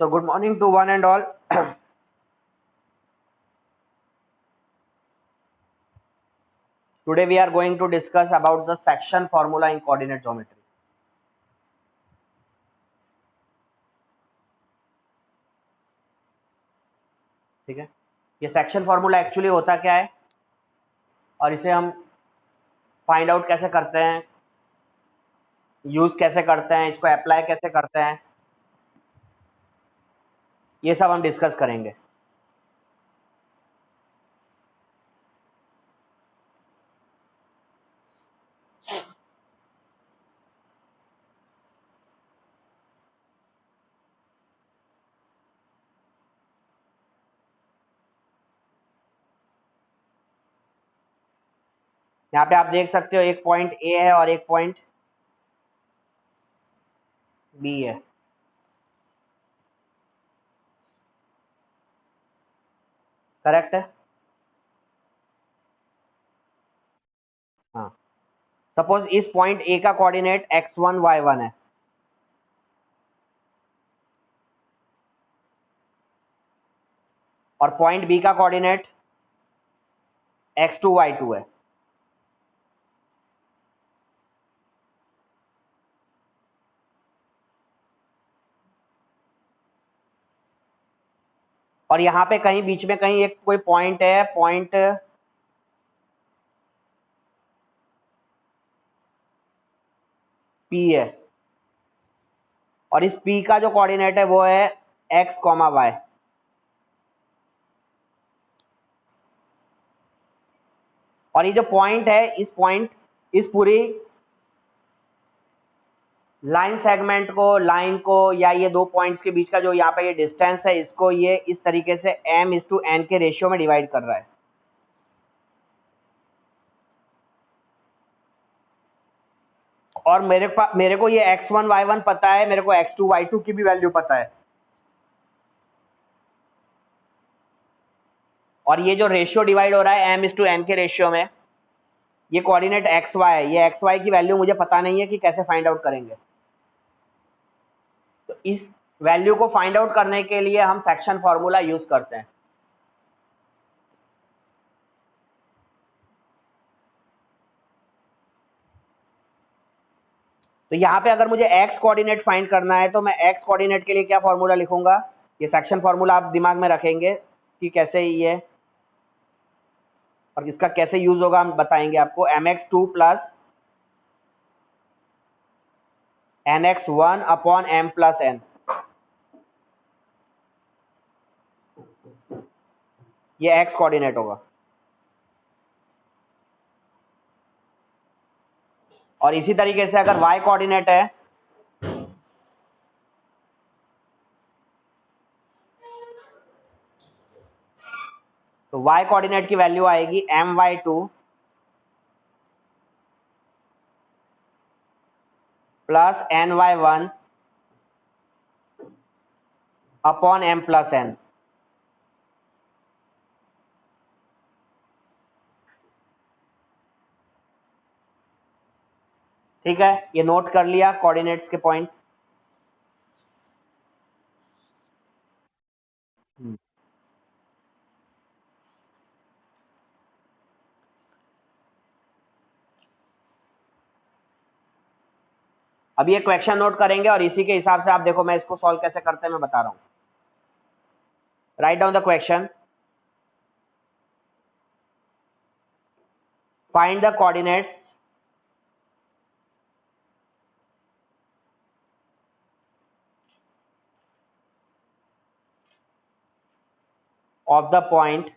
So good morning to one and all. Today we are going to discuss about the section formula in coordinate geometry. ठीक है, ये section formula actually होता क्या है और इसे हम फाइंड आउट कैसे करते हैं, यूज कैसे करते हैं, इसको अप्लाई कैसे करते हैं, ये सब हम डिस्कस करेंगे. यहाँ पे आप देख सकते हो एक पॉइंट ए है और एक पॉइंट बी है. करेक्ट है. हाँ, सपोज इस पॉइंट ए का कोऑर्डिनेट x1 y1 है और पॉइंट बी का कोऑर्डिनेट x2 y2 है. और यहाँ पे कहीं बीच में कहीं एक कोई पॉइंट है, पॉइंट P है और इस P का जो कोऑर्डिनेट है वो है x, y. और ये जो पॉइंट है, इस पॉइंट, इस पूरी लाइन सेगमेंट को, लाइन को, या ये दो पॉइंट्स के बीच का जो यहाँ पे ये डिस्टेंस है, इसको ये इस तरीके से m/n के रेशियो में डिवाइड कर रहा है. और मेरे को ये x1 y1 पता है, मेरे को x2 y2 की भी वैल्यू पता है. और ये जो रेशियो डिवाइड हो रहा है m/n के रेशियो में, ये कोऑर्डिनेट xy है. ये xy की वैल्यू मुझे पता नहीं है कि कैसे फाइंड आउट करेंगे. तो इस वैल्यू को फाइंड आउट करने के लिए हम सेक्शन फॉर्मूला यूज करते हैं. तो यहाँ पे अगर मुझे x कोऑर्डिनेट फाइंड करना है तो मैं x कोऑर्डिनेट के लिए क्या फॉर्मूला लिखूंगा, ये सेक्शन फॉर्मूला आप दिमाग में रखेंगे कि कैसे ये और इसका कैसे यूज होगा, हम बताएंगे आपको. mx2 plus nx1 upon m plus n. ये x कोऑर्डिनेट होगा. और इसी तरीके से अगर y कोऑर्डिनेट है तो y कोऑर्डिनेट की वैल्यू आएगी my2 plus ny1 upon m plus n. ठीक है, ये नोट कर लिया कोऑर्डिनेट्स के पॉइंट. अब ये क्वेश्चन नोट करेंगे और इसी के हिसाब से आप देखो मैं इसको सॉल्व कैसे करते हैं मैं बता रहा हूं. Write down the question. Find the coordinates of the point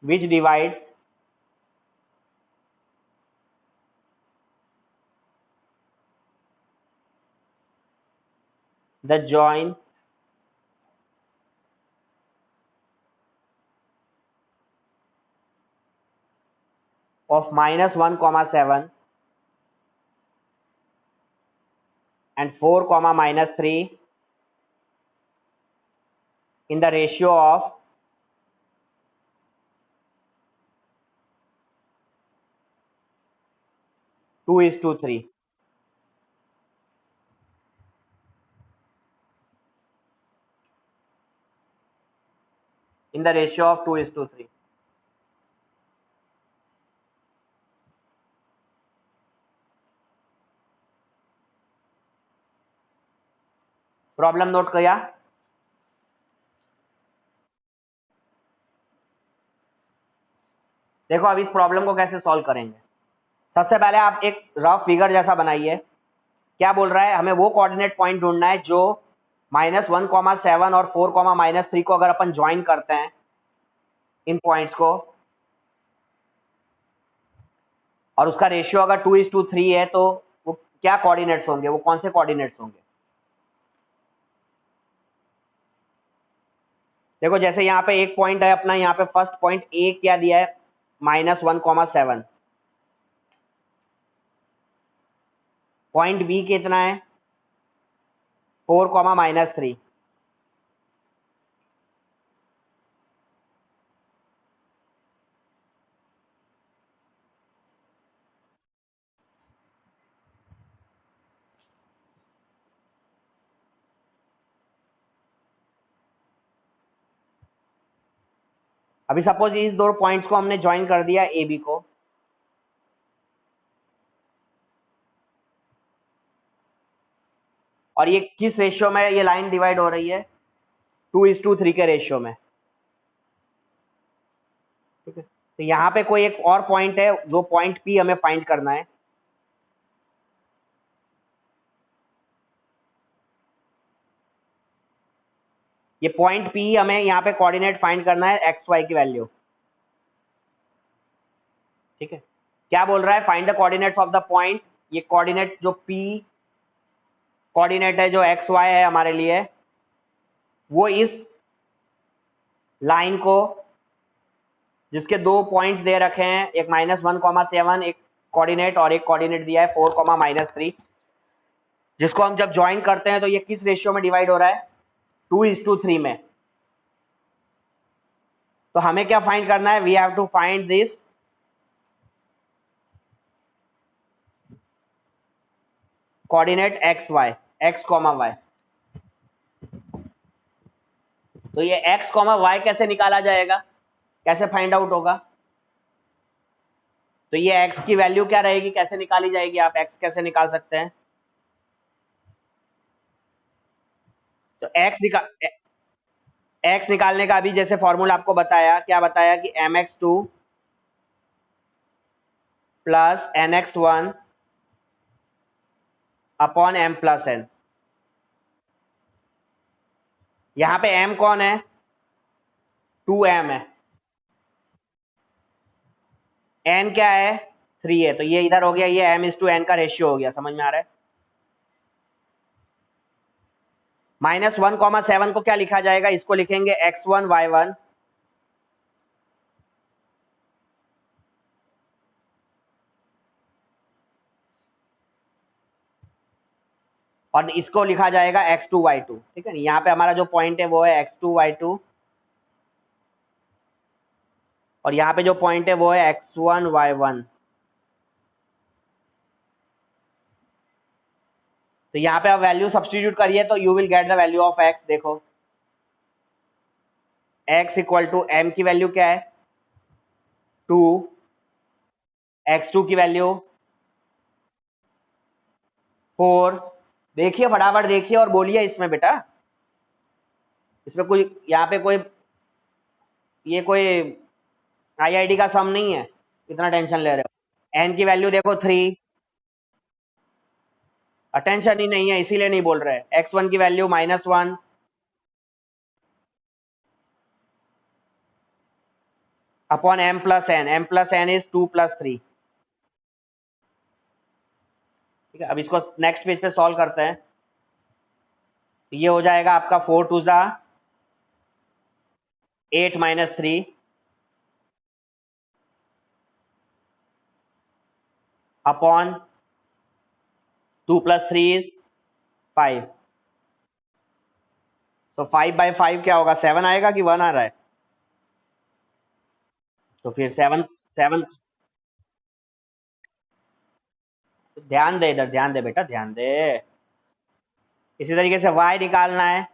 which divides the join of -1, 7 and 4, -3 in the ratio of 2:3 in the ratio of 2:3. Problem note किया? देखो अब इस प्रॉब्लम को कैसे सॉल्व करेंगे। सबसे पहले आप एक रफ फिगर जैसा बनाइए। क्या बोल रहा है, हमें वो कोऑर्डिनेट पॉइंट ढूंढना है जो -1,7 और 4,-3 को अगर अपन ज्वाइन करते हैं इन पॉइंट्स को, और उसका रेशियो अगर 2:3 है, तो वो क्या कोऑर्डिनेट्स होंगे, वो कौन से कोऑर्डिनेट्स होंगे। देखो जैसे यहाँ पे एक पॉइंट है अपना, यहाँ पे फर्स्ट पॉइंट ए क्या दिया है, -1,7। पॉइंट बी कितना है, 4,-3। अभी सपोज इस दो पॉइंट्स को हमने ज्वाइन कर दिया ए बी को, और ये किस रेशियो में ये लाइन डिवाइड हो रही है, 2:3 के रेशियो में। ठीक है, तो यहाँ पे कोई एक और पॉइंट है जो पॉइंट पी हमें फाइंड करना है। ये पॉइंट पी हमें यहाँ पे कोऑर्डिनेट फाइंड करना है एक्स वाई की वैल्यू। ठीक है, क्या बोल रहा है, find the coordinates of the point. ये कोऑर्डिनेट जो पी कोऑर्डिनेट है, जो एक्स वाई है हमारे लिए, वो इस लाइन को, जिसके दो पॉइंट्स दे रखे हैं, एक -1,7 एक कोऑर्डिनेट और एक कोऑर्डिनेट दिया है 4,-3, जिसको हम जब ज्वाइन करते हैं तो ये किस रेशियो में डिवाइड हो रहा है, 2:3 में। तो हमें क्या फाइंड करना है, we have to find this coordinate x y, x comma y. तो ये एक्स कॉमा वाई कैसे निकाला जाएगा, कैसे फाइंड आउट होगा। तो ये एक्स की वैल्यू क्या रहेगी, कैसे निकाली जाएगी, आप एक्स कैसे निकाल सकते हैं। तो एक्स निकालने का अभी जैसे फॉर्मूला आपको बताया, क्या बताया कि mx2 plus nx1 upon m plus n। यहां पे m कौन है, 2m है, n क्या है, 3 है। तो ये इधर हो गया, ये m:n का रेशियो हो गया, समझ में आ रहा है। -1,7 को क्या लिखा जाएगा, इसको लिखेंगे x1 y1 और इसको लिखा जाएगा x2 y2। ठीक है, यहाँ पे हमारा जो पॉइंट है वो है x2 y2, और यहाँ पे जो पॉइंट है वो है x1 y1। तो यहाँ पे आप वैल्यू सब्सटीट्यूट करिए तो you will get the value of x। देखो x इक्वल टू m की वैल्यू क्या है, 2, x2 की वैल्यू 4। देखिए फटाफट देखिए और बोलिए इसमें बेटा, इसमें कोई यहाँ पे कोई ये कोई आईआईटी का सम नहीं है, इतना टेंशन ले रहे हो। n की वैल्यू देखो 3, अटेंशन ही नहीं है इसीलिए नहीं बोल रहे। x1 की value -1 upon m plus n is 2 + 3। ठीक है, अब इसको नेक्स्ट पेज पे सॉल्व करते हैं। ये हो जाएगा आपका 4 2 ज़ा 8 - 3 अपॉन 2 + 3 इज 5। सो 5/5 क्या होगा, 7 आएगा कि 1 आ रहा है। तो फिर 7 7 ध्यान दे इधर, ध्यान दे बेटा, ध्यान दे। इसी तरीके से y निकालना है,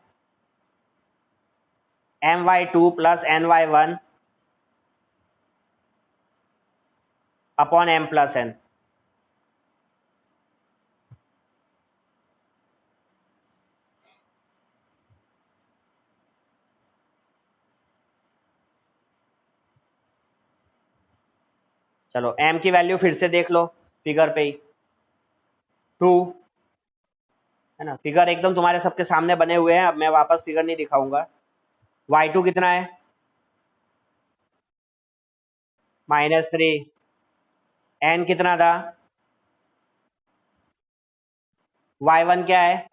my2 plus ny1 upon m plus n। चलो m की वैल्यू फिर से देख लो फिगर पे ही, 2 है ना। फिगर एकदम तुम्हारे सबके सामने बने हुए हैं, अब मैं वापस फिगर नहीं दिखाऊंगा। y2 कितना है, -3। n कितना था, y1 क्या है,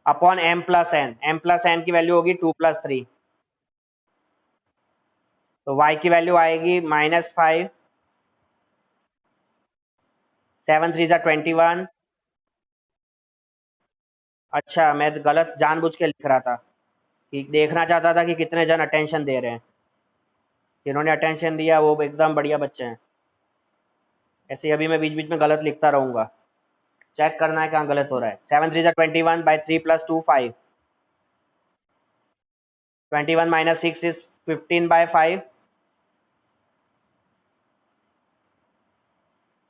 upon m plus n। m plus n की वैल्यू होगी 2 + 3, तो y की वैल्यू आएगी -5, 7 3 = 21। अच्छा, मैं तो गलत जानबूझ के लिख रहा था, कि देखना चाहता था कि कितने जन अटेंशन दे रहे हैं। जिन्होंने अटेंशन दिया वो एकदम बढ़िया बच्चे हैं। ऐसे ही अभी मैं बीच बीच में गलत लिखता रहूंगा, चेक करना है कहाँ गलत हो रहा है। 7 3 = 21 by 3 + 2 5, 21 - 6 is 15 by 5,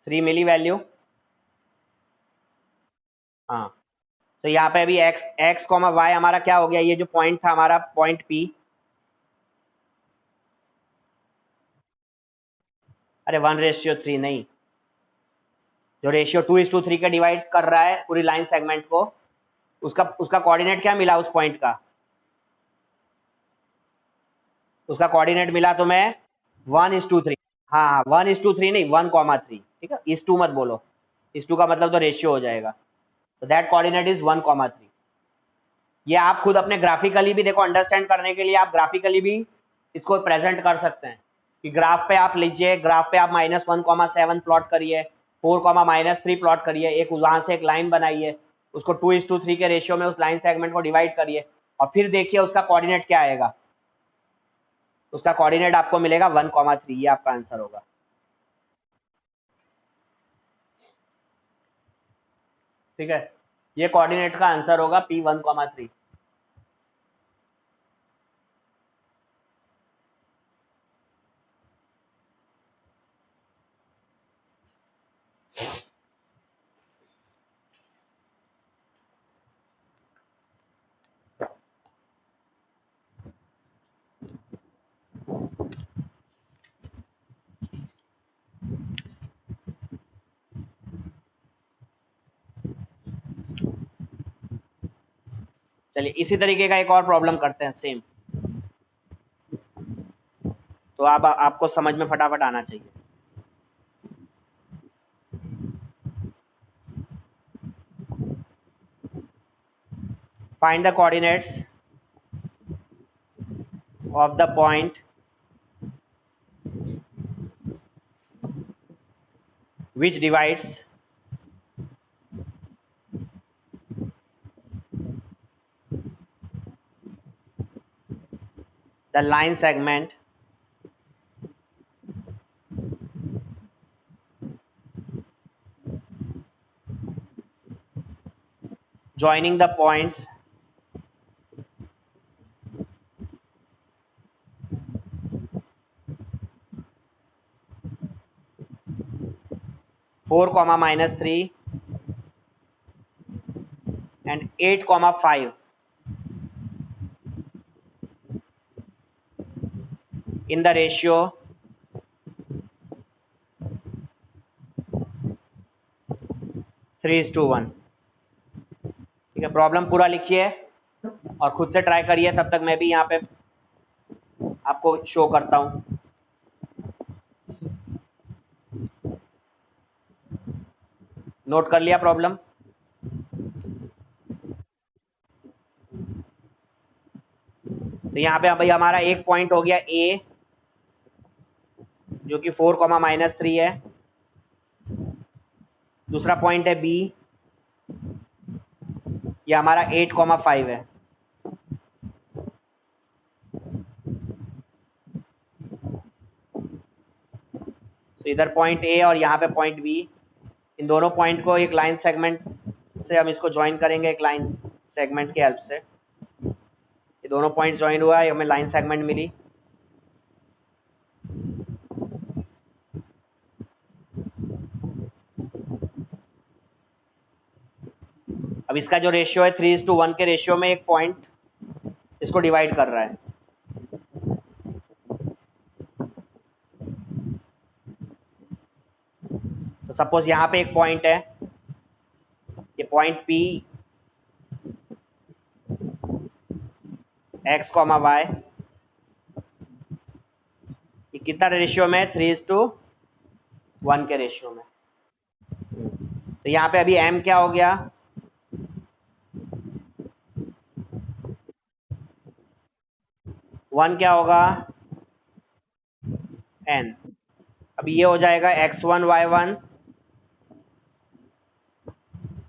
3 milli value. हाँ, तो यहाँ पे अभी x, y हमारा क्या हो गया, ये जो पॉइंट था हमारा पॉइंट P। अरे 1:3 नहीं, जो रेशियो 2:3 का डिवाइड कर रहा है पूरी लाइन सेगमेंट को, उसका उसका कोऑर्डिनेट क्या मिला उस पॉइंट का, उसका कोऑर्डिनेट मिला तुम्हें 1:3। हाँ 1:3 नहीं, 1,3। ठीक है, इस टू मत बोलो, इस टू का मतलब तो रेशियो हो जाएगा। तो दैट कोऑर्डिनेट इज 1,3। ये आप खुद अपने ग्राफिकली भी देखो, अंडरस्टैंड करने के लिए आप ग्राफिकली भी इसको प्रेजेंट कर सकते हैं। कि ग्राफ पे आप लीजिए, ग्राफ पे आप -1,7 प्लॉट करिए, 4, -3 प्लॉट करिए, एक वहां से एक लाइन बनाइए, उसको 2:3 के रेशियो में उस लाइन सेगमेंट को डिवाइड करिए, और फिर देखिए उसका कोऑर्डिनेट क्या आएगा। उसका कोऑर्डिनेट आपको मिलेगा 1,3। ये आपका आंसर होगा। ठीक है, ये कोऑर्डिनेट का आंसर होगा P 1,3। चलिए इसी तरीके का एक और प्रॉब्लम करते हैं सेम, तो आप आपको समझ में फटाफट आना चाहिए। Find the coordinates of the point which divides the line segment joining the points 4, -3 and 8, 5 in the ratio 3:1। ठीक है, प्रॉब्लम पूरा लिखिए और खुद से ट्राई करिए, तब तक मैं भी यहाँ पे आपको शो करता हूँ। नोट कर लिया प्रॉब्लम? तो यहाँ पे भाई हमारा एक पॉइंट हो गया ए, जो कि 4, -3 है। दूसरा पॉइंट है बी, ये हमारा 8, 5 है। तो इधर पॉइंट ए और यहाँ पे पॉइंट बी, इन दोनों पॉइंट को एक लाइन सेगमेंट से हम इसको ज्वाइन करेंगे, एक लाइन सेगमेंट की हेल्प से। ये दोनों पॉइंट्स ज्वाइन हुआ है, हमें लाइन सेगमेंट मिली। अब इसका जो रेशियो है 3:1 के रेशियो में एक पॉइंट इसको डिवाइड कर रहा है। तो सपोज यहाँ पे एक पॉइंट है, ये पॉइंट P x, y, ये कितना रेशियो में, 3:1 के रेशियो में। तो यहाँ पे अभी m क्या हो गया, वन क्या होगा, n। अब ये हो जाएगा x1 y1,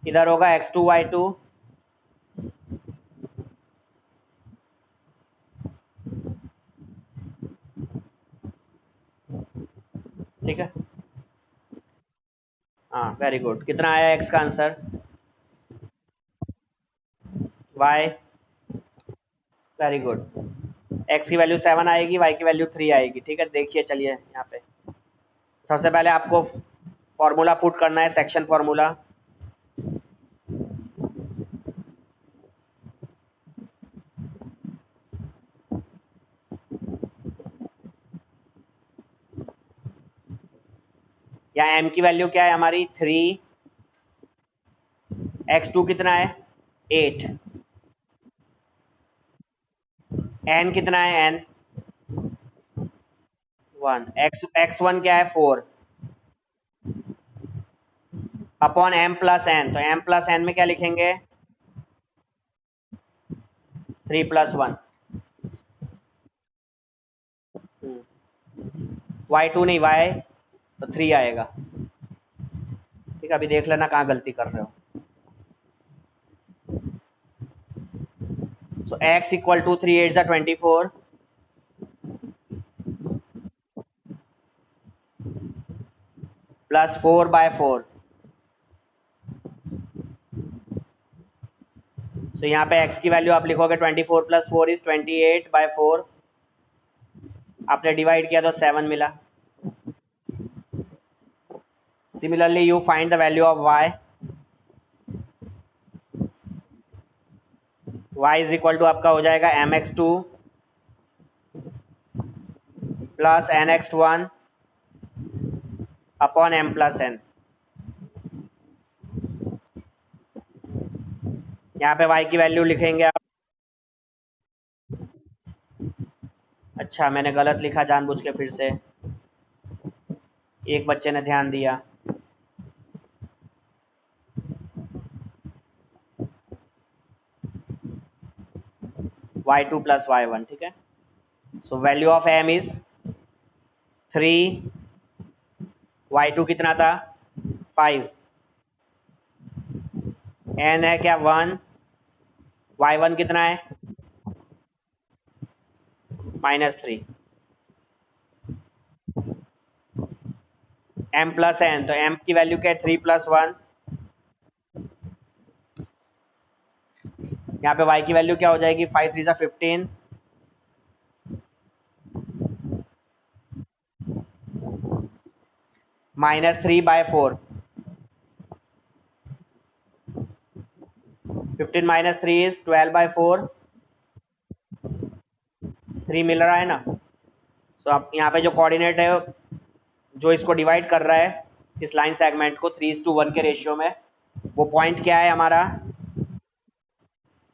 इधर होगा x2 y2, ठीक है। हाँ वेरी गुड, कितना आया x का answer, y, very good. x की वैल्यू 7 आएगी, y की वैल्यू 3 आएगी, ठीक है। देखिए चलिए यहाँ पे सबसे पहले आपको फॉर्मूला पुट करना है, सेक्शन फॉर्मूला। यहाँ m की वैल्यू क्या है हमारी, 3, x2 कितना है, 8, n कितना है, n 1, x1 क्या है, 4 अपॉन m प्लस n। तो m प्लस n में क्या लिखेंगे, 3 + 1, y2 नहीं, y तो 3 आएगा, ठीक है। अभी देख लेना कहाँ गलती कर रहे हो। सो x इक्वल टू 3 8 24 प्लस 4/4। सो यहाँ पे x की वैल्यू आप लिखोगे 24 + 4 इज 28/4, आपने डिवाइड किया तो 7 मिला। Similarly you find the value of y, y is equal to आपका हो जाएगा mx2 plus nx1 upon m plus n। यहाँ पे y की वैल्यू लिखेंगे आप, अच्छा मैंने गलत लिखा जानबूझ के, फिर से एक बच्चे ने ध्यान दिया। y2 प्लस y1, ठीक है। So value of m is 3, y2 कितना था, 5, n है क्या, 1, y1 कितना है, -3, m प्लस n, तो m की वैल्यू क्या है, 3 + 1। यहाँ पे y की वैल्यू क्या हो जाएगी, 5 3 15, -3/4, 15 - 3 इज 12/4, 3 मिल रहा है ना। सो आप यहाँ पे जो कोऑर्डिनेट है जो इसको डिवाइड कर रहा है इस लाइन सेगमेंट को 3:1 के रेशियो में, वो पॉइंट क्या है हमारा,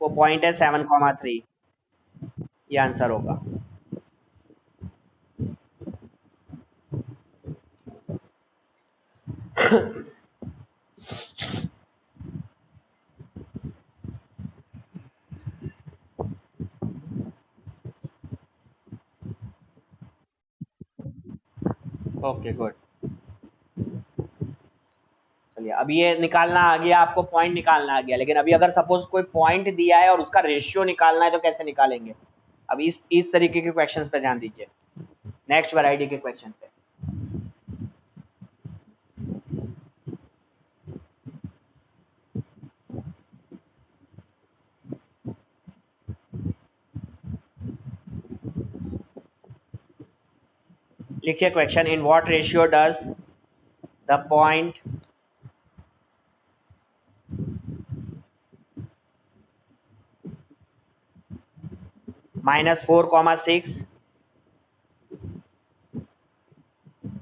वो पॉइंट है 7,3, ये आंसर होगा। ओके गुड, चलिए अब ये निकालना आ गया आपको, पॉइंट निकालना आ गया। लेकिन अभी अगर सपोज कोई पॉइंट दिया है और उसका रेशियो निकालना है तो कैसे निकालेंगे। अब इस तरीके के क्वेश्चंस पे ध्यान दीजिए, नेक्स्ट वैरायटी के क्वेश्चन पे। लिखिए question, in what ratio does the point -4, 6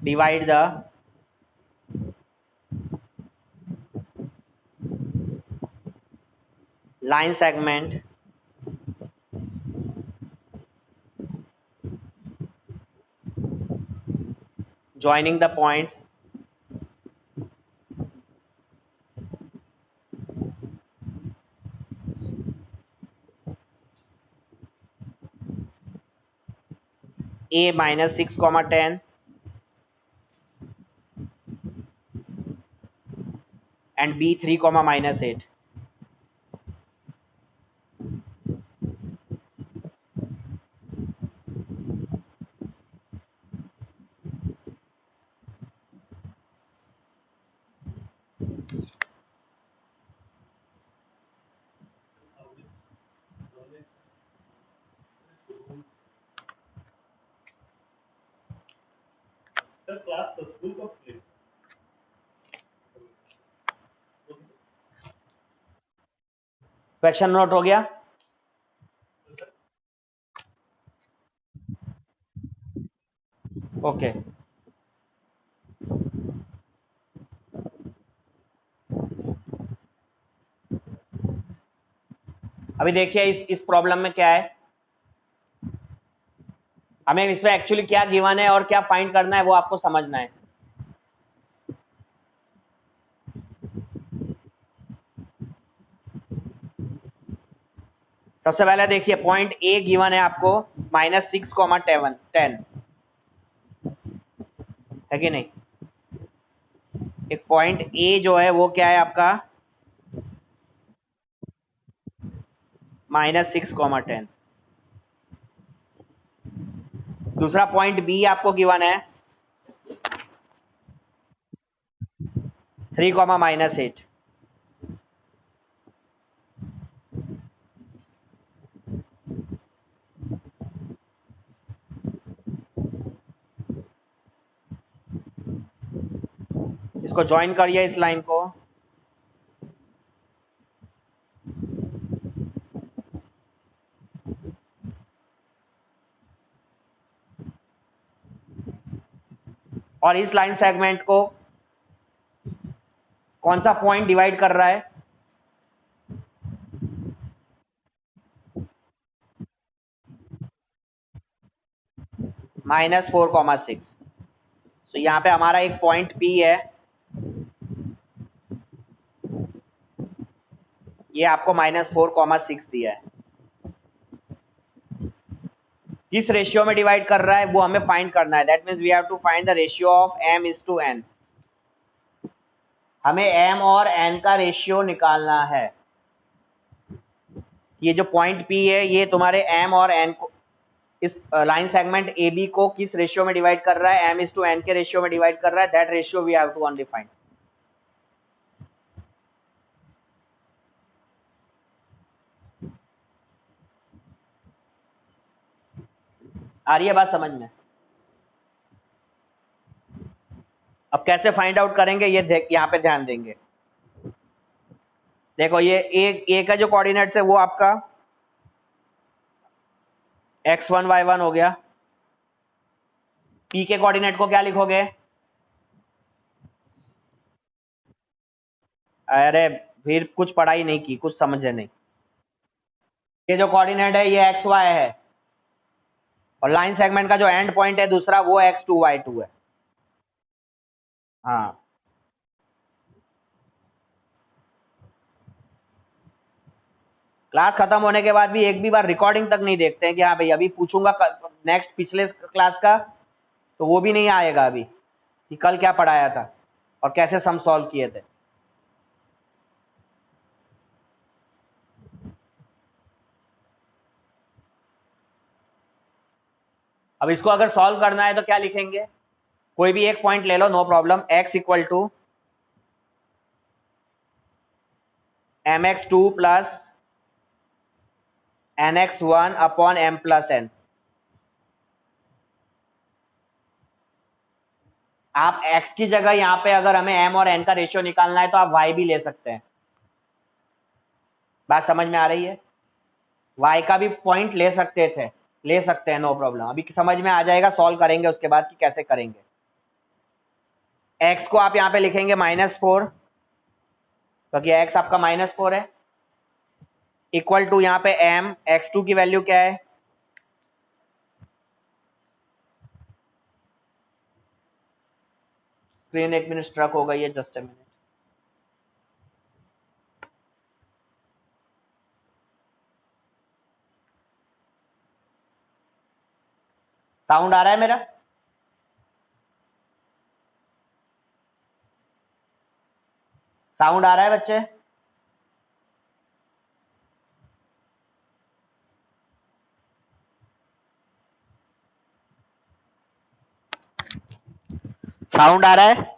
divide the line segment joining the points A -6, 10 and B 3, -8. Question note हो गया? ओके अभी देखिए इस प्रॉब्लम में क्या है, हमें इसमें एक्चुअली क्या गिवन है और क्या फाइंड करना है वो आपको समझना है। सबसे पहले देखिए पॉइंट ए गिवन है आपको -6, 10 है कि नहीं। एक पॉइंट ए जो है वो क्या है आपका -6, 10। दूसरा पॉइंट बी आपको गिवन है 3, -8। इसको ज्वाइन करिए इस लाइन को, और इस लाइन सेगमेंट को कौन सा पॉइंट डिवाइड कर रहा है, -4, 6। तो यहाँ पे हमारा एक पॉइंट पी है, ये आपको -4, 6 दिया है। किस रेशियो में डिवाइड कर रहा है वो हमें फाइंड करना है। That means we have to find the ratio of m/n। हमें m और n का रेशियो निकालना है। ये जो पॉइंट P है ये तुम्हारे m और n को, इस लाइन सेगमेंट AB को किस रेशियो में डिवाइड कर रहा है, m/n के रेशियो में डिवाइड कर रहा है। That ratio we have to only find. आ रही है बात समझ में? अब कैसे फाइंड आउट करेंगे ये यहाँ पे ध्यान देंगे। देखो ये ए का जो कोऑर्डिनेट्स है वो आपका x1 y1 हो गया। P के कोऑर्डिनेट को क्या लिखोगे? अरे फिर कुछ पढ़ाई नहीं की, कुछ समझे नहीं। ये जो कोऑर्डिनेट है ये xy है और लाइन सेगमेंट का जो एंड पॉइंट है दूसरा वो x2 y2 है। हाँ क्लास खत्म होने के बाद भी एक भी बार रिकॉर्डिंग तक नहीं देखते हैं कि हाँ भाई अभी पूछूंगा नेक्स्ट पिछले क्लास का, तो वो भी नहीं आएगा अभी कि कल क्या पढ़ाया था और कैसे सम सॉल्व किए थे। अब इसको अगर सॉल्व करना है तो क्या लिखेंगे, कोई भी एक पॉइंट ले लो, no problem. x equal to mx2 plus nx1 upon m plus n। आप x की जगह यहाँ पे अगर हमें m और n का रेशियो निकालना है तो आप y भी ले सकते हैं। बात समझ में आ रही है? y का भी पॉइंट ले सकते थे, ले सकते हैं, नो प्रॉब्लम। अभी समझ में आ जाएगा, सॉल्व करेंगे उसके बाद कि कैसे करेंगे। x को आप यहाँ पे लिखेंगे -4, क्योंकि x आपका -4 है, इक्वल टू यहाँ पे m, x2 की वैल्यू क्या है? स्क्रीन एक मिनट स्ट्रक हो गई है, जस्ट अ मिनट। साउंड आ रहा है मेरा? साउंड आ रहा है बच्चे? साउंड आ रहा है?